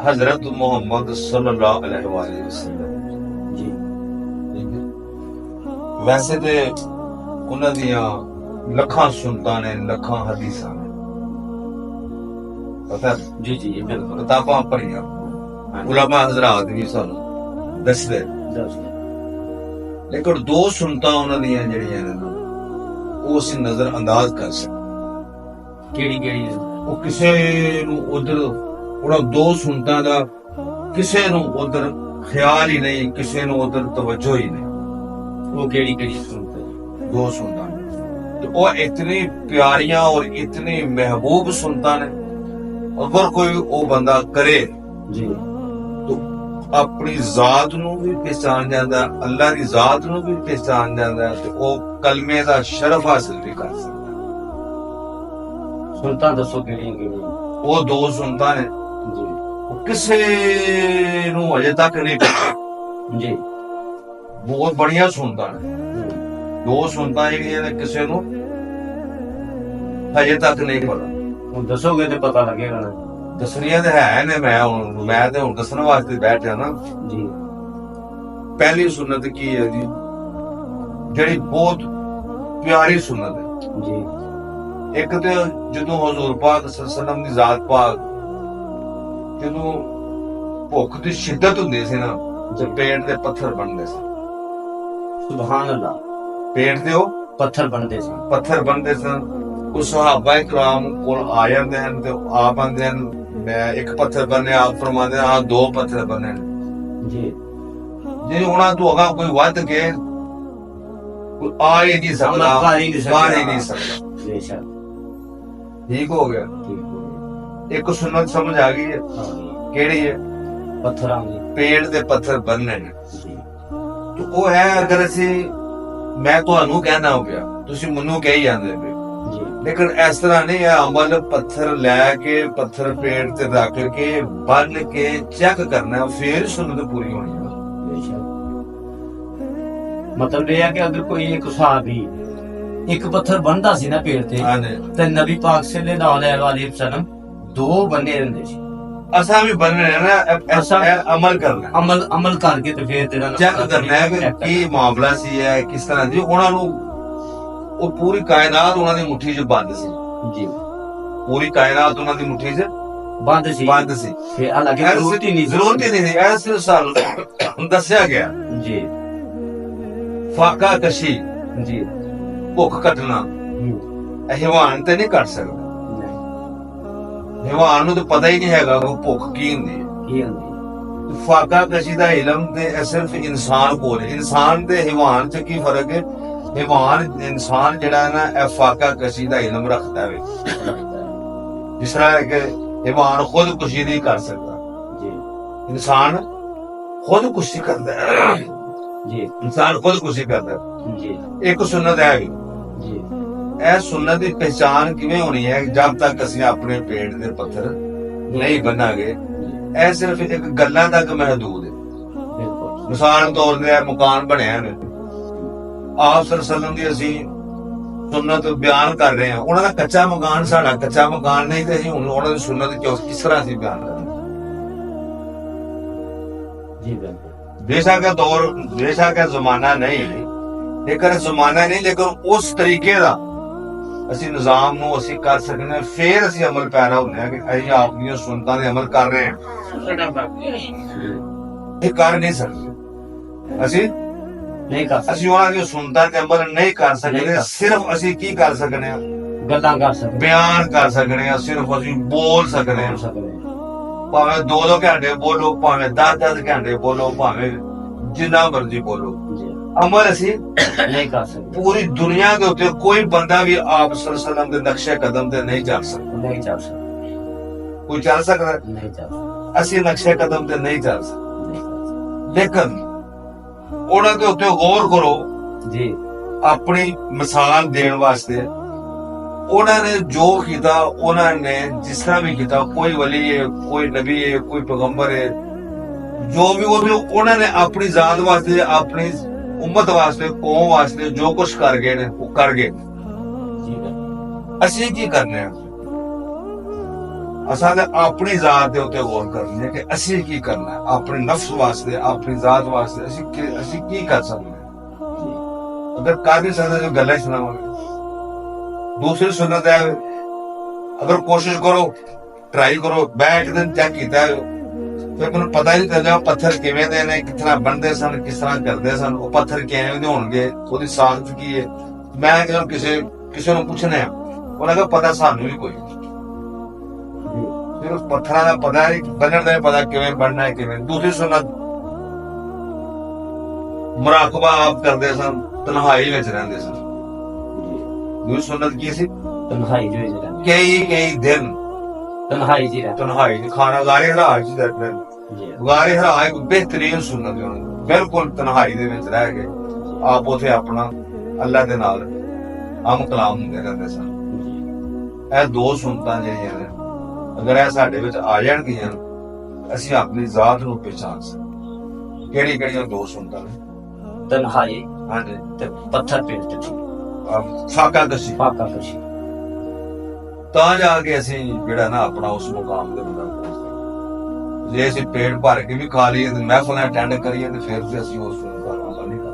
हजरत मोहम्मद सल्लल्लाहु अलैहि वसल्लम जी वैसे तो उन्हां दियां लखां सुन्नतां ने लखां हदीसां ने पता जी जी जी बिल्कुल किताबां पढ़ियां उलमा हजरात भी सानू दसदे दस लेकिन दो सुन्नतां उन्हां दियां जेहड़ियां ने ना ਉਹ ਅਸੀਂ ਨਜ਼ਰ ਅੰਦਾਜ਼ ਕਰ ਸਕਦੇ ਕਿਹੜੀ ਕਿਹੜੀ ਉਹ ਕਿਸੇ ਨੂੰ ਉਧਰ ਉਹਨਾਂ ਦੋ ਸੁਨਤਾਂ ਦਾ ਕਿਸੇ ਨੂੰ ਉਧਰ ਖਿਆਲ ਹੀ ਨਹੀਂ ਕਿਸੇ ਨੂੰ ਉਧਰ ਤਵੱਜੋ ਹੀ ਨਹੀਂ ਉਹ ਕਿਹੜੀ ਕਿਹੜੀ ਸੁਣਦੇ दो सुनता ने तो वो इतनी प्यारियां और इतनी महबूब सुनता ने अगर कोई वो बंदा करे जी तो अपनी जात नू भी पहचान जाता अल्लाह की जात नू भी पहचान जाता तो वो कलमे का शरफ हासिल भी कर सकता ਸੁਣਤਾ ਦੱਸੋ ਕਿਹੜੀਆਂ ਕਿਹੜੀਆਂ वो दो सुनता ने जी वो किसे नू अजे तक नहीं पता जी बहुत बढ़िया सुनता ने दो सुनता ਜਿਹੜੀਆਂ ਨੇ ਕਿਸੇ ਨੂੰ ਹਜੇ ਤੱਕ ਨਹੀਂ ਪਤਾ ਹੁਣ ਦੱਸੋਗੇ ਤੇ ਪਤਾ ਲੱਗੇਗਾ ਨਾ ਦਸਣੀਆਂ ਤੇ ਹੈ ਨੇ ਮੈਂ ਤੇ ਹੁਣ ਦੱਸਣ ਵਾਸਤੇ ਬੈਠਿਆ ਨਾ ਜੀ ਪਹਿਲੀ ਸੁਨਨਤ ਕੀ ਹੈ ਜੀ ਜਿਹੜੀ ਬਹੁਤ ਪਿਆਰੀ ਸੁਨਨਤ ਹੈ ਜੀ ਇੱਕ ਤੇ ਜਦੋਂ ਹਜ਼ੂਰ ਪਾਕ ਸੱਲੱਲਾਹੁ ਅਲੈਹਿ ਵਸੱਲਮ ਦੀ ਜ਼ਾਤ ਪਾਕ ਜਦੋਂ ਭੁੱਖ ਦੀ ਸ਼ਿੱਦਤ ਹੁੰਦੀ ਸੀ ਨਾ ਤੇ ਪੇਟ ਦੇ ਪੱਥਰ ਬਣਦੇ ਸੀ ਸੁਭਾਨ ਅੱਲਾਹ ਪੇਟ ਦੇ ਉਹ ਪੱਥਰ ਬਣਦੇ ਸਨ ਪੱਥਰ ਬਣਦੇ ਸਨ ਉਹ ਸਹਾਬਾ ਇਕਰਾਮ ਕੋਲ ਆ ਜਾਂਦੇ ਹਨ ਤੇ ਆਪ ਆਂਦੇ ਹਨ ਮੈਂ ਇੱਕ ਪੱਥਰ ਬਣਿਆ ਆਪ ਫਰਮਾਉਂਦੇ ਆ ਦੋ ਪੱਥਰ ਬਣੇ ਜੀ ਜੇ ਉਹਨਾਂ ਤੋਂ ਅਗਾ ਕੋਈ ਵੱਧ ਕੇ ਕੋਈ ਆ ਹੀ ਨਹੀਂ ਸਕਦਾ ਕਰ ਹੀ ਨਹੀਂ ਸਕਦਾ। ਕਰ ਹੀ ਨਹੀਂ ਸਕਦਾ ਬੇਸ਼ੱਕ ਠੀਕ ਹੋ ਗਿਆ ਠੀਕ ਹੋ ਇੱਕ ਸੁਨਨਤ ਸਮਝ ਆ ਗਈ ਹੈ ਗਿਆ ਕਿਹੜੀ ਹੈ ਪੱਥਰਾਂ ਦੀ ਪੇੜ ਦੇ ਪੱਥਰ ਬੰਨਣੇ ਨੇ ਜੀ ਤੇ ਉਹ ਹੈ ਅਗਰ ਅਸੀਂ ਮੈਂ ਤੁਹਾਨੂੰ ਕਹਿਣਾ ਹੋ ਪਿਆ ਤੁਸੀਂ ਮੈਨੂੰ ਕਹੀ ਜਾਂਦੇ ਪਏ ਜੀ ਲੇਕਿਨ ਇਸ ਤਰ੍ਹਾਂ ਨਹੀਂ ਹੈ ਅਮਲ ਪੱਥਰ ਲੈ ਕੇ ਪੱਥਰ ਪੇੜ ਤੇ ਰੱਖ ਕੇ ਬੰਨ ਕੇ ਚੈੱਕ ਕਰਨਾ ਫਿਰ ਸੁਨਨਤ ਪੂਰੀ ਹੋਣੀ ਹੈ ਬੇਸ਼ੱਕ ਮਤਲਬ ਇਹ ਹੈ ਕਿ ਅਗਰ ਕੋਈ ਇੱਕ ਸਾਹਬੀ ਇੱਕ ਪੱਥਰ ਬੰਨਦਾ ਸੀ ਨਾ ਪੇੜ ਤੇ ਹਾਂਜੀ ਤੇ ਨਬੀ ਪਾਕ ਸੱਲੱਲਾਹੁ ਅਲੈਹਿ ਵਸੱਲਮ ਦੋ ਬੰਨੇ ਰਹਿੰਦੇ ਸੀ ਅਸਾਂ ਵੀ ਬੰਨਣੇ ਨੇ ਨਾ ਇਹ ਅਮਲ ਕਰਨਾ ਅਮਲ ਕਰਕੇ ਤੇ ਫਿਰ ਤੇਰਾ ਚੈੱਕ ਕਰਨਾ ਹੈ ਕਿ ਕੀ ਮਾਮਲਾ ਸੀ ਹੈ ਕਿਸ ਤਰ੍ਹਾਂ ਦੀ ਉਹਨਾਂ ਨੂੰ ਉਹ ਪੂਰੀ ਕਾਇਨਾਤ ਉਹਨਾਂ ਦੀ ਮੁੱਠੀ 'ਚ ਬੰਦ ਸੀ ਜੀ ਪੂਰੀ ਕਾਇਨਾਤ ਉਹਨਾਂ ਦੀ ਮੁੱਠੀ 'ਚ ਬੰਦ ਸੀ ਬੰਦ ਸੀ ਫਿਰ ਹਾਲਾਂਕਿ ਜ਼ਰੂਰਤ ਹੀ ਨਹੀਂ ਸੀ। ਜ਼ਰੂਰਤ ਹੀ ਨਹੀਂ ਸੀ ਐਸ ਸਾਨੂੰ ਦੱਸਿਆ ਗਿਆ ਜੀ ਫਾਕਾ ਕਸ਼ੀ ਜੀ ਭੁੱਖ ਕੱਟਣਾ ਇਹ ਹੈਵਾਨ ਤੇ ਨਹੀਂ ਕੱਟ ਸਕਦਾ ਹੈਵਾਨ ਨੂੰ ਤਾਂ ਪਤਾ ਹੀ ਨਹੀਂ ਹੈਗਾ ਉਹ ਭੁੱਖ ਕੀ ਹੁੰਦੀ ਹੈ ਕੀ ਹੁੰਦੀ ਫਾਕਾ ਕਸ਼ੀ ਦਾ ਇਲਮ ਤੇ ਇਹ ਸਿਰਫ ਇਨਸਾਨ ਕੋਲ ਹੈ ਇਨਸਾਨ ਤੇ ਹੈਵਾਨ 'ਚ ਕੀ ਫਰਕ ਹੈ ਹੈਵਾਨ ਇਨਸਾਨ ਜਿਹੜਾ ਹੈ ਨਾ ਇਹ ਫਾਕਾ ਕਸ਼ੀ ਦਾ ਇਲਮ ਰੱਖਦਾ ਹੈ ਜਿਸ ਤਰ੍ਹਾਂ ਕਿ ਹੈਵਾਨ ਖੁਦਕੁਸ਼ੀ ਨਹੀਂ ਕਰ ਸਕਦਾ ਜੀ ਇਨਸਾਨ ਖੁਦਕੁਸ਼ੀ ਕਰਦਾ ਹੈ ਜੀ ਇਨਸਾਨ ਖੁਦਕੁਸ਼ੀ ਕਰਦਾ ਹੈ ਜੀ ਇੱਕ ਸੁਨਨਤ ਹੈ ਜੀ ਇਹ ਸੁਨਨਤ ਦੀ ਪਹਿਚਾਨ ਕਿਵੇਂ ਹੋਣੀ ਹੈ ਜਦ ਤੱਕ ਅਸੀਂ ਆਪਣੇ ਪੇਟ ਦੇ ਪੱਥਰ ਨਹੀਂ ਬੰਨਾਂਗੇ ਇਹ ਸਿਰਫ ਇੱਕ ਗੱਲਾਂ ਤੱਕ ਮਹਦੂਦ ਹੈ ਬਿਲਕੁਲ ਮਿਸਾਲ ਤੌਰ ਤੇ ਇਹ ਮਕਾਨ ਬਣਿਆ ਨੇ ਆਪ ਸੱਲੱਲਾਹੁ ਅਲੈਹਿ ਵਸੱਲਮ ਦੀ ਅਸੀਂ ਸੁਨਨਤ ਬਿਆਨ ਕਰ ਰਹੇ ਹਾਂ ਉਹਨਾਂ ਦਾ ਕੱਚਾ ਮਕਾਨ ਸਾਡਾ ਕੱਚਾ ਮਕਾਨ ਨਹੀਂ ਤੇ ਅਸੀਂ ਹੁਣ ਉਹਨਾਂ ਦੀ ਸੁਨਨਤ ਕਿਸ ਤਰ੍ਹਾਂ ਅਸੀਂ ਬਿਆਨ ਕਰਾਂਗੇ ਜੀ ਬਿਲਕੁਲ बेशक है दौर बेशक है जमाना नहीं लेकिन जमाना नहीं लेकिन उस तरीके ਦਾ ਅਸੀਂ ਨਿਜ਼ਾਮ ਨੂੰ ਅਸੀਂ ਕਰ ਸਕਦੇ ਹਾਂ ਫਿਰ ਅਸੀਂ ਅਮਲ ਪੈਰਾ ਹੁੰਦੇ ਹਾਂ ਕਿ ਅਸੀਂ ਆਪਣੀਆਂ ਸੁਨਨਤਾਂ ਦੇ ਅਮਲ ਕਰ ਰਹੇ ਹਾਂ ਇਹ ਕਰ ਨਹੀਂ ਸਕਦੇ ਅਸੀਂ ਨਹੀਂ ਕਰ ਸਕਦੇ ਉਹਨਾਂ ਦੀਆਂ ਸੁਨਨਤਾਂ ਤੇ ਅਮਲ ਨਹੀਂ ਕਰ ਸਕਦੇ ਸਿਰਫ ਅਸੀਂ ਕੀ ਕਰ ਸਕਦੇ ਹਾਂ ਗੱਲਾਂ ਕਰ ਸਕਦੇ ਬਿਆਨ ਕਰ ਸਕਦੇ ਹਾਂ ਸਿਰਫ ਅਸੀਂ ਬੋਲ ਸਕਦੇ ਹਾਂ ਭਾਵੇਂ 2-2 ਘੰਟੇ ਬੋਲੋ ਭਾਵੇਂ 10-10 ਘੰਟੇ ਬੋਲੋ ਭਾਵੇਂ ਜਿੰਨਾ ਮਰਜ਼ੀ ਬੋਲੋ ਜੀ ਅਮਲ ਅਸੀਂ ਨਹੀਂ ਕਰ ਸਕਦੇ ਪੂਰੀ ਦੁਨੀਆ ਦੇ ਉੱਤੇ ਕੋਈ ਬੰਦਾ ਵੀ ਆਪ ਸੱਲੱਲਾਹੁ ਅਲੈਹਿ ਵਸੱਲਮ ਦੇ ਨਕਸ਼ੇ ਕਦਮ ਤੇ ਨਹੀਂ ਚੱਲ ਸਕਦਾ ਨਹੀਂ ਚੱਲ ਸਕਦੇ ਕੋਈ ਚੱਲ ਸਕਦਾ ਨਹੀਂ ਚੱਲ ਸਕਦੇ ਅਸੀਂ ਨਕਸ਼ੇ ਕਦਮ ਤੇ ਨਹੀਂ ਚੱਲ ਸਕਦੇ ਨਹੀਂ ਕਰ ਸਕਦੇ। ਲੇਕਿਨ ਉਹਨਾਂ ਦੇ ਉੱਤੇ ਗੌਰ ਕਰੋ ਜੀ ਆਪਣੀ ਮਿਸਾਲ ਦੇਣ ਵਾਸਤੇ ਉਹਨਾਂ ਨੇ ਜੋ ਕੀਤਾ ਉਹਨਾਂ ਨੇ ਜਿਸ ਤਰ੍ਹਾਂ ਵੀ ਕੀਤਾ ਕੋਈ ਵਲੀ ਹੈ ਕੋਈ ਨਬੀ ਹੈ ਕੋਈ ਪੈਗੰਬਰ ਹੈ ਜੋ ਵੀ ਉਹਨਾਂ ਨੇ ਆਪਣੀ ਜ਼ਾਤ ਵਾਸਤੇ ਆਪਣੀ ਉਮਤ ਵਾਸਤੇ ਕੌਮ ਵਾਸਤੇ ਜੋ ਕੁਝ ਕਰ ਗਏ ਨੇ ਉਹ ਕਰ ਗਏ ਜੀ ਬਿਲਕੁਲ ਅਸੀਂ ਕੀ ਕਰਨੇ ਆ ਅਸਾਂ ਨੇ ਆਪਣੀ ਜ਼ਾਤ ਦੇ ਉੱਤੇ ਗੌਰ ਕਰਨੀ ਹੈ ਕਿ ਅਸੀਂ ਕੀ ਕਰਨਾ ਹੈ, ਆਪਣੇ ਨਫਸ ਵਾਸਤੇ, ਆਪਣੀ ਜ਼ਾਤ ਵਾਸਤੇ ਅਸੀਂ ਕੀ ਕਰ ਸਕਦੇ ਹਾਂ। ਅਗਰ ਕਰ ਨਹੀਂ ਸਕਦੇ ਤਾਂ ਗੱਲਾਂ ਹੀ ਸੁਣਾਵਾਂਗੇ। ਦੂਸਰੀ ਸੁਨਨਤ ਹੈ, ਅਗਰ ਕੋਸ਼ਿਸ਼ ਕਰੋ, ਟਰਾਈ ਕਰੋ। ਮੈਂ ਇੱਕ ਦਿਨ ਚੈੱਕ ਕੀਤਾ, ਫਿਰ ਮੈਨੂੰ ਪਤਾ ਹੀ ਚੱਲਿਆ ਪੱਥਰ ਕਿਵੇਂ ਦੇ ਨੇ, ਕਿਸ ਤਰ੍ਹਾਂ ਬਣਦੇ ਸਨ, ਕਿਸ ਤਰ੍ਹਾਂ ਕਰਦੇ ਸਨ, ਉਹ ਪੱਥਰ ਕਿਵੇਂ ਦੇ ਹੋਣਗੇ, ਉਹਦੀ ਸਾਖਤ ਕੀ ਹੈ। ਮੈਂ ਜਦੋਂ ਕਿਸੇ ਨੂੰ ਪੁੱਛਣਾ, ਉਹਨਾਂ ਦਾ ਪਤਾ ਸਾਨੂੰ ਵੀ ਕੋਈ ਨਹੀਂ। ਫਿਰ ਉਸ ਪੱਥਰਾਂ ਦਾ ਪਤਾ ਹੈ, ਬਣਨ ਦਾ ਪਤਾ ਕਿਵੇਂ ਬਣਨਾ ਹੈ, ਕਿਵੇਂ। ਦੂਸਰੀ ਸੁਨਨਤ ਮੁਰਾਕਬਾ ਆਪ ਕਰਦੇ ਸਨ, ਤਨਹਾਈ ਵਿੱਚ ਰਹਿੰਦੇ ਸਨ। ਦੂਸਰੀ ਸੁਨਨਤ ਕੀ ਸੀ? ਤਨਹਾਈ ਜੋ ਜਿਹੜਾ ਕਈ ਦਿਨ ਤਨਹਾਈ ਜੀ ਰਹਿ ਤਨਹਾਈ ਖਾਣਾ ਗਾਰੇ ਹਰਾਜ ਜੀ ਦਰਦ ਜੀ ਗਾਰੇ ਹਰਾ ਇੱਕ ਬਿਹਤਰੀਨ ਸੁਨਨਤ ਹੈ। ਬਿਲਕੁਲ ਤਨਹਾਈ ਦੇ ਵਿੱਚ ਰਹਿ ਕੇ ਆਪ ਉਥੇ ਆਪਣਾ ਅੱਲਾ ਦੇ ਨਾਲ ਹਮ ਕਲਾਮ ਹੁੰਦੇ ਰਹਿੰਦੇ ਸਨ। ਇਹ ਦੋ ਸੁਨਨਤਾਂ ਜਿਹੜੀਆਂ ਨੇ, ਅਗਰ ਇਹ ਸਾਡੇ ਵਿੱਚ ਆ ਜਾਣਗੀਆਂ, ਅਸੀਂ ਆਪਣੀ ਜ਼ਾਤ ਨੂੰ ਪਛਾਣ ਸਕਦੇ। ਕਿਹੜੀਆਂ ਦੋ ਸੁਨਨਤਾਂ ਨੇ? ਤਨਹਾਈ ਹਾਂਜੀ, ਤੇ ਪੱਥਰ ਪੇਟ ਤੇ ਫਾਕਾ ਕਸ਼ੀ। ਫਾਕਾ ਕਸ਼ੀ। ਤਾਂ ਜਾ ਕੇ ਅਸੀਂ ਜਿਹੜਾ ਨਾ ਆਪਣਾ ਉਸ ਮੁਕਾਮ ਦੇ ਬੰਦਾ ਪਹੁੰਚਦੇ। ਜੇ ਅਸੀਂ ਪੇਟ ਭਰ ਕੇ ਵੀ ਖਾ ਲਈਏ ਤੇ ਮਹਿਫਲਾਂ ਅਟੈਂਡ ਕਰੀਏ ਤੇ ਫਿਰ ਤੇ ਅਸੀਂ ਉਸ ਨੂੰ ਨਹੀਂ ਕਰ